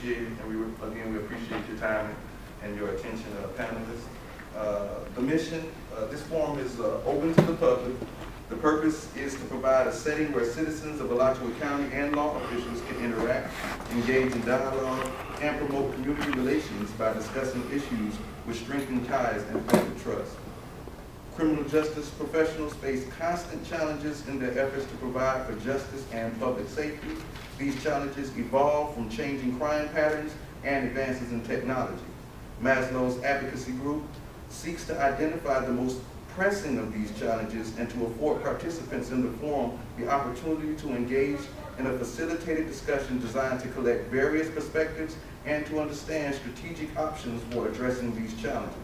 appreciate it, and we appreciate your time and your attention, panelists. The mission, this forum is open to the public. The purpose is to provide a setting where citizens of Alachua County and law officials can interact, engage in dialogue, and promote community relations by discussing issues which strengthen ties and build trust. Criminal justice professionals face constant challenges in their efforts to provide for justice and public safety. These challenges evolve from changing crime patterns and advances in technology. Maslow's advocacy group seeks to identify the most pressing of these challenges and to afford participants in the forum the opportunity to engage in a facilitated discussion designed to collect various perspectives and to understand strategic options for addressing these challenges.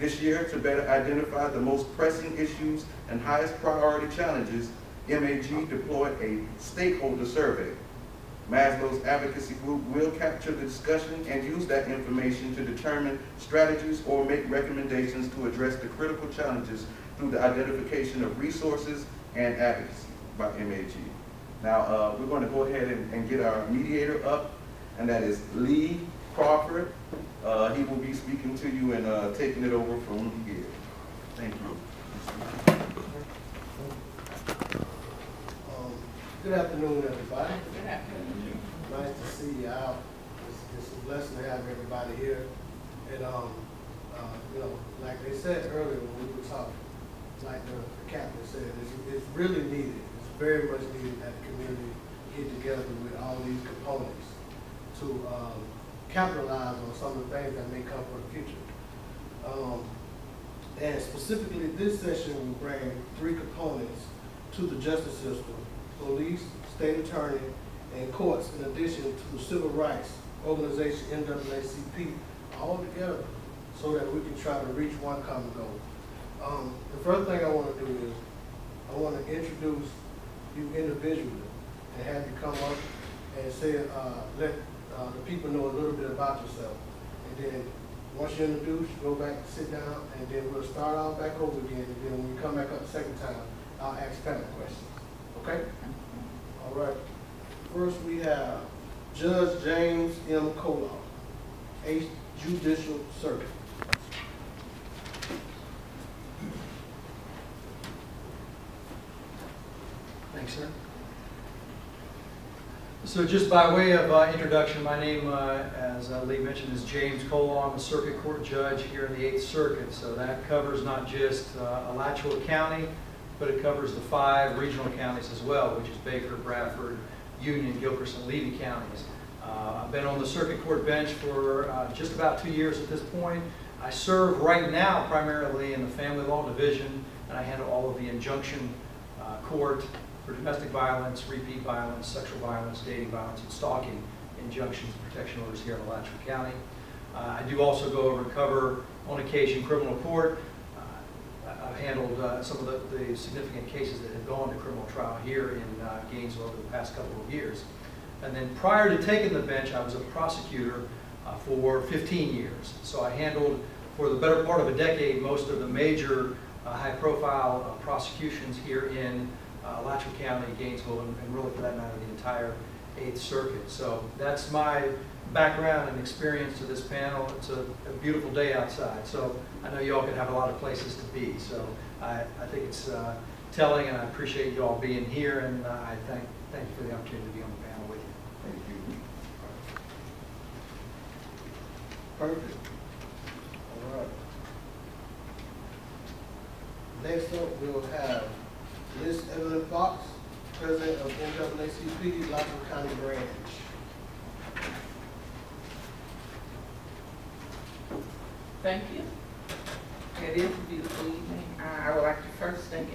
This year, to better identify the most pressing issues and highest priority challenges, MAG deployed a stakeholder survey. Maslow's advocacy group will capture the discussion and use that information to determine strategies or make recommendations to address the critical challenges through the identification of resources and advocacy by MAG. Now, we're going to go ahead and get our mediator up, and that is Lee Crawford. He will be speaking to you and taking it over from here. Thank you. Good afternoon, everybody. Good afternoon. Nice to see you out. It's a blessing to have everybody here. And you know, like they said earlier when we were talking, like the captain said, it's really needed. It's very much needed that the community get together with all these components to capitalize on some of the things that may come for the future. And specifically, this session will bring three components to the justice system: police, state attorney, and courts, in addition to the civil rights organization, NAACP, all together so that we can try to reach one common goal. The first thing I want to do is I want to introduce you individually and have you come up and say, let the people know a little bit about yourself. And then once you're introduced, you go back, sit down, and then we'll start all back over again. And then when we come back up the second time, I'll ask panel questions. Okay? All right. First, we have Judge James M. Koloff, 8th Judicial Circuit. Thanks, sir. So just by way of introduction, my name, as Lee mentioned, is James Koloff. I'm a circuit court judge here in the 8th Circuit. So that covers not just Alachua County, but it covers the 5 regional counties as well, which is Baker, Bradford, Union, Gilchrist, and Levy counties. I've been on the circuit court bench for just about 2 years at this point. I serve right now primarily in the family law division, and I handle all of the injunction court for domestic violence, repeat violence, sexual violence, dating violence, and stalking injunctions and protection orders here in Alachua County. I do also go over and cover, on occasion, criminal court. I've handled some of the significant cases that have gone to criminal trial here in Gainesville over the past couple of years. And then prior to taking the bench, I was a prosecutor for 15 years. So I handled, for the better part of a decade, most of the major high-profile prosecutions here in Alachua County, Gainesville, and really, for that matter, the entire 8th Circuit. So that's my background and experience to this panel. It's a beautiful day outside, so I know you all could have a lot of places to be. So I think it's telling, and I appreciate you all being here, and I thank you for the opportunity to be on the panel with you. Thank you. Perfect. All right. Next up, we'll have Ms. Evelyn Fox, President of NAACP, Alachua County Branch. Thank you. It is a beautiful evening. I would like to first thank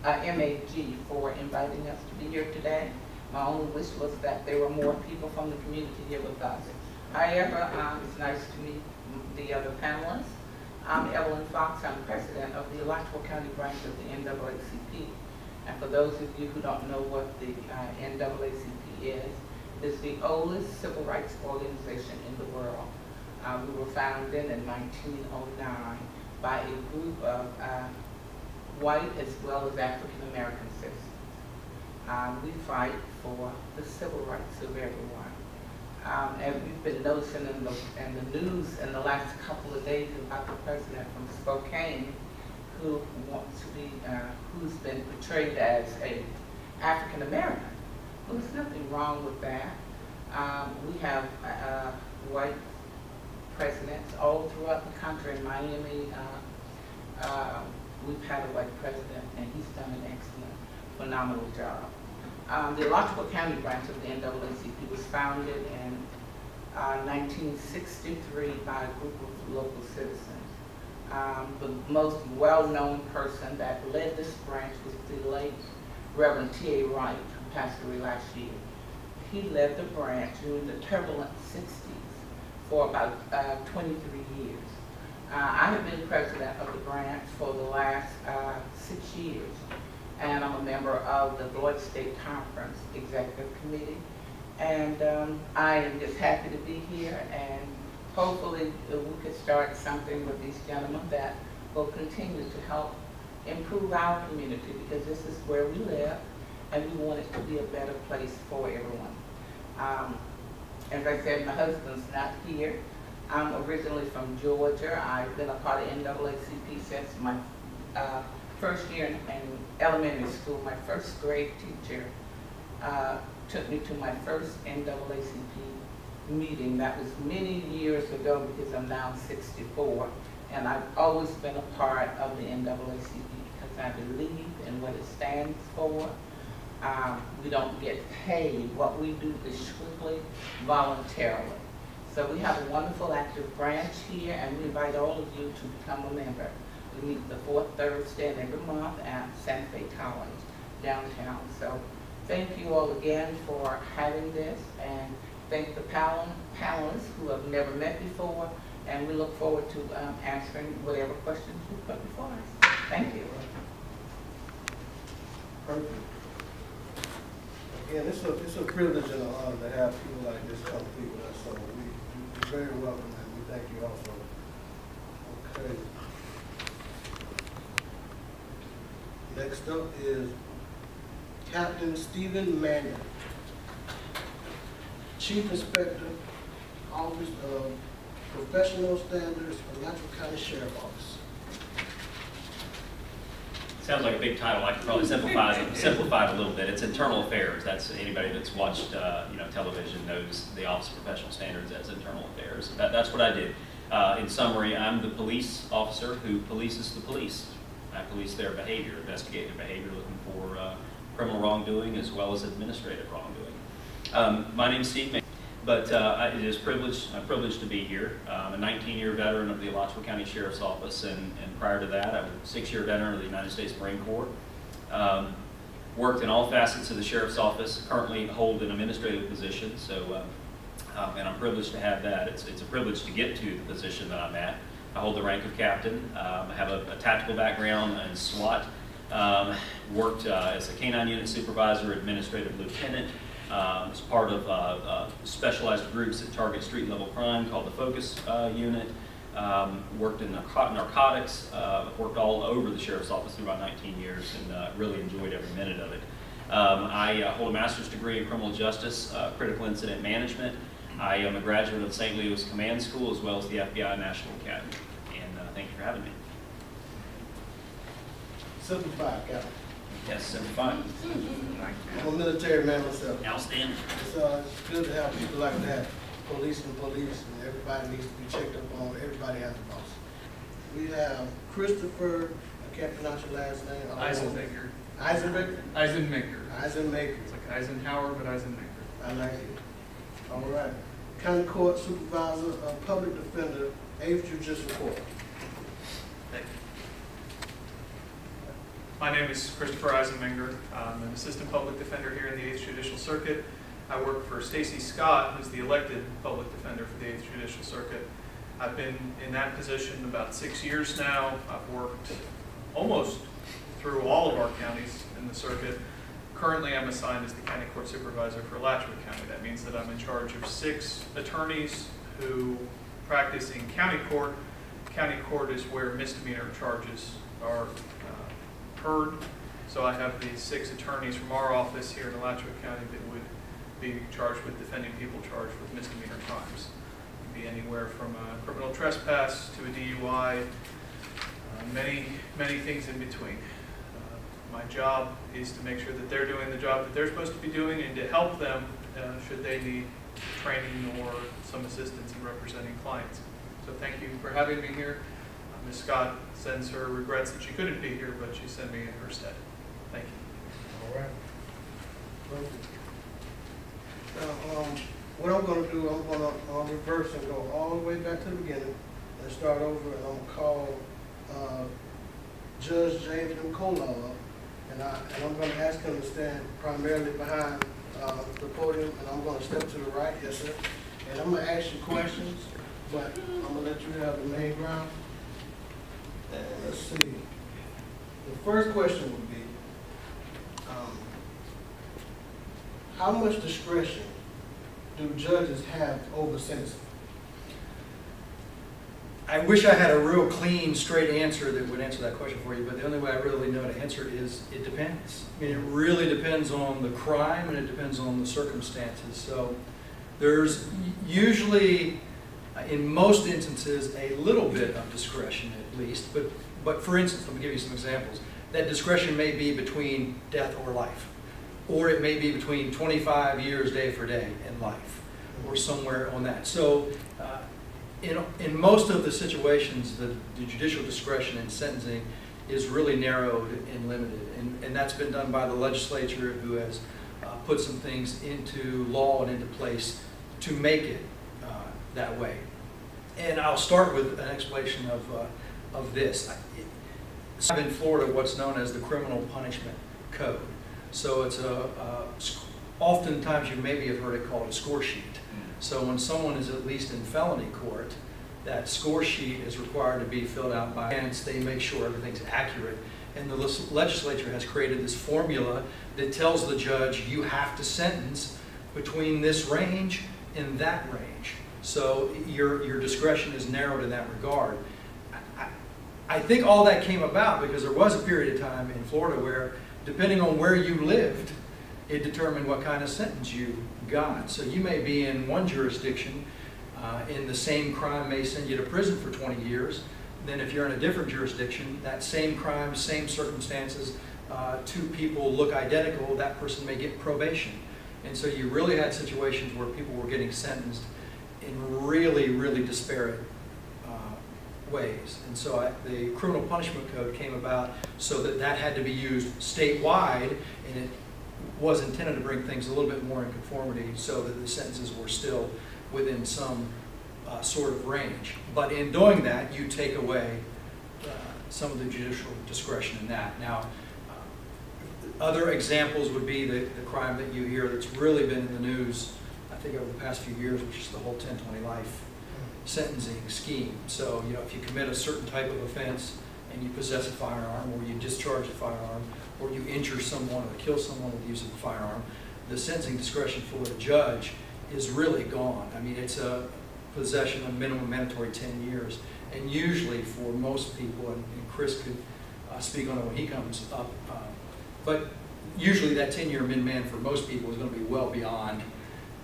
MAG for inviting us to be here today. My only wish was that there were more people from the community here with us. However, it's nice to meet the other panelists. I'm Evelyn Fox. I'm president of the Alachua County branch of the NAACP. And for those of you who don't know what the NAACP is, it's the oldest civil rights organization in the world. We were founded in 1909 by a group of white as well as African American citizens. We fight for the civil rights of everyone. And we've been noticing in the news in the last couple of days about the president from Spokane who wants to be, who's been portrayed as a African American. Well, there's nothing wrong with that. We have white presidents all throughout the country. In Miami, we've had a white president, and he's done an excellent, phenomenal job. The Alachua County branch of the NAACP was founded in 1963 by a group of local citizens. The most well-known person that led this branch was the late Reverend T.A. Wright, who passed away last year. He led the branch during the turbulent 60s for about 23 years. I have been president of the branch for the last 6 years, and I'm a member of the Floyd State Conference Executive Committee. And I am just happy to be here, and hopefully we could start something with these gentlemen that will continue to help improve our community, because this is where we live, and we want it to be a better place for everyone. As I said, my husband's not here. I'm originally from Georgia. I've been a part of NAACP since my first year in elementary school. My first grade teacher took me to my first NAACP meeting. That was many years ago, because I'm now 64. And I've always been a part of the NAACP because I believe in what it stands for. We don't get paid. What we do is strictly voluntarily. So we have a wonderful active branch here, and we invite all of you to become a member. We meet the fourth Thursday in every month at Santa Fe College downtown. So thank you all again for having this, and thank the panelists who have never met before, and we look forward to answering whatever questions you put before us. Thank you. Perfect. Again, it's a privilege and an honor to have people like this come speak with us, so you're very welcome, and we thank you also. Okay. Next up is Captain Stephen Manning, Chief Inspector, Office of Professional Standards, Alachua County Sheriff Office. Sounds like a big title. I could probably simplify it a little bit. It's internal affairs. That's anybody that's watched television knows the Office of Professional Standards as internal affairs. That's what I did. In summary, I'm the police officer who polices the police. I police their behavior, investigate their behavior, looking for criminal wrongdoing as well as administrative wrongdoing. My name's Steve Manning, but it is a privilege to be here. I'm a 19-year veteran of the Alachua County Sheriff's Office, and prior to that, I'm a 6-year veteran of the United States Marine Corps. Worked in all facets of the Sheriff's Office, currently hold an administrative position, so, and I'm privileged to have that. It's a privilege to get to the position that I'm at. I hold the rank of captain. I have a tactical background in SWAT. Worked as a K-9 unit supervisor, administrative lieutenant, as part of specialized groups that target street-level crime called the Focus Unit. Worked in narcotics. Worked all over the Sheriff's Office for about 19 years, and really enjoyed every minute of it. I hold a master's degree in criminal justice, critical incident management. I am a graduate of St. Leo's Command School as well as the FBI National Academy. And thank you for having me. Simplified, Captain. Yes, simplified. I'm a military man myself. Outstanding. It's good to have people like that, police, and everybody needs to be checked up on. Everybody has a boss. We have Christopher, I can't pronounce your last name. Eisenmaker. Eisenmaker? Eisenmaker. Eisenmaker. It's like Eisenhower, but Eisenmaker. I like it. All right. County Court Supervisor, Public Defender, 8th Judicial Court. Thank you. My name is Christopher Eisenmaker. I'm an Assistant Public Defender here in the 8th Judicial Circuit. I work for Stacey Scott, who's the elected Public Defender for the 8th Judicial Circuit. I've been in that position about 6 years now. I've worked almost through all of our counties in the circuit. Currently, I'm assigned as the County Court Supervisor for Alachua County. That means that I'm in charge of 6 attorneys who practice in county court. County court is where misdemeanor charges are heard. So I have these 6 attorneys from our office here in Alachua County that would be charged with defending people charged with misdemeanor crimes. It could be anywhere from a criminal trespass to a DUI, many things in between. My job is to make sure that they're doing the job that they're supposed to be doing and to help them should they need training or some assistance in representing clients. So thank you for having me here. Ms. Scott sends her regrets that she couldn't be here, but she sent me in her stead. Thank you. All right. Thank you. Now, what I'm going to do, I'm going to reverse and go all the way back to the beginning and start over, and I'm going to call Judge James M. Kolar, and I'm going to ask him to stand primarily behind the podium, and I'm going to step to the right, yes sir, and I'm going to ask you questions, but I'm going to let you have the main ground. And let's see. The first question would be, how much discretion do judges have over sentencing? I wish I had a real clean, straight answer that would answer that question for you, but the only way I really know to answer it is it depends. I mean, it really depends on the crime and it depends on the circumstances. So there's usually, in most instances, a little bit of discretion at least, but for instance, let me give you some examples. That discretion may be between death or life, or it may be between 25 years day for day and life, or somewhere on that. So in most of the situations, the judicial discretion in sentencing is really narrowed and limited, and that's been done by the legislature, who has put some things into law and into place to make it that way. And I'll start with an explanation of this. I have in Florida what's known as the Criminal Punishment Code. So it's oftentimes you maybe have heard it called a score sheet. So when someone is at least in felony court, that score sheet is required to be filled out by hands. They make sure everything's accurate. And the legislature has created this formula that tells the judge you have to sentence between this range and that range. So your discretion is narrowed in that regard. I think all that came about because there was a period of time in Florida where, depending on where you lived, it determined what kind of sentence you got. So you may be in one jurisdiction, and the same crime may send you to prison for 20 years. Then if you're in a different jurisdiction, that same crime, same circumstances, two people look identical, that person may get probation. And so you really had situations where people were getting sentenced in really, really disparate ways. And so the Criminal Punishment Code came about so that that had to be used statewide, and it was intended to bring things a little bit more in conformity so that the sentences were still within some sort of range. But in doing that, you take away some of the judicial discretion in that. Now, other examples would be the crime that you hear that's really been in the news, I think, over the past few years, which is the whole 10-20 life sentencing scheme. So, you know, if you commit a certain type of offense and you possess a firearm, or you discharge a firearm, or you injure someone or kill someone with the use of a firearm, the sentencing discretion for the judge is really gone. I mean, it's a possession of minimum mandatory 10 years. And usually for most people, and Chris could speak on it when he comes up, but usually that 10-year min-man for most people is going to be well beyond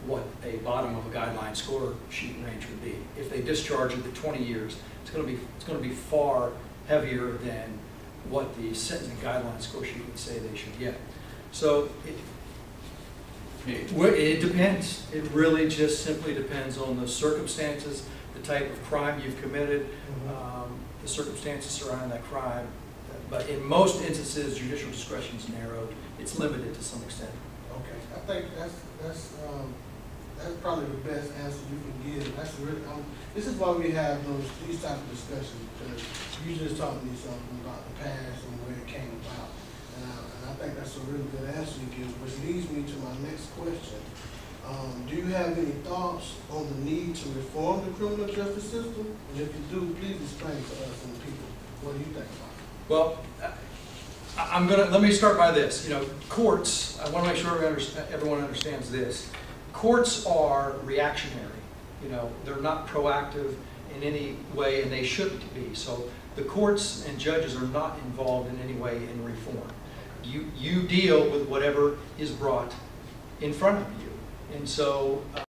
what a bottom of a guideline score sheet range would be. If they discharge it at 20 years, it's going to be far heavier than what the sentencing guideline score sheet would say they should get. So it depends. It really just simply depends on the circumstances, the type of crime you've committed, the circumstances surrounding that crime. But in most instances, judicial discretion is narrowed. It's limited to some extent. Okay, I think that's probably the best answer you can give. That's really, this is why we have these type of discussions, because you just taught me something about the past and where it came about, and I think that's a really good answer you give, which leads me to my next question. Do you have any thoughts on the need to reform the criminal justice system? And if you do, please explain to us and the people. What do you think about it? Well, let me start by this. You know, courts, I want to make sure everyone understands this. Courts are reactionary. You know, they're not proactive in any way, and they shouldn't be. So the courts and judges are not involved in any way in reform. You deal with whatever is brought in front of you. And so